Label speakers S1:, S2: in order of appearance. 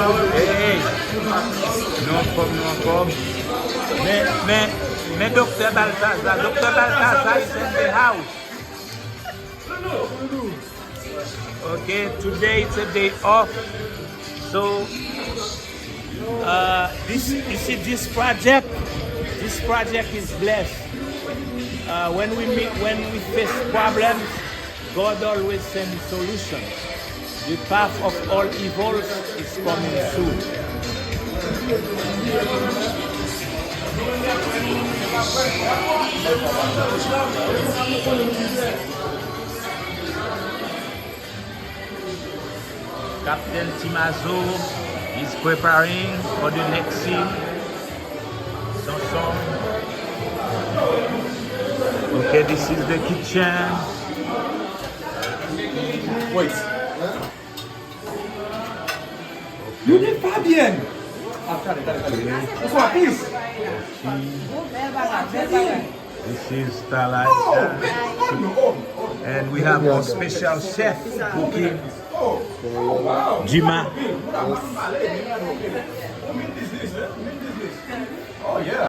S1: Hey, non comme. Mais Dr. Balthazar is in the house. Okay, today it's a day off. So, you see this project is blessed. When we face problems, God always sends solutions. The path of all evils is coming soon. Captain Timazo is preparing for the next scene. Okay, this is the kitchen.
S2: Wait. You did Fabian. Bonsoir, please.
S1: This is Talaita. And we have our special chef cooking. Jima.
S2: Oh, yeah.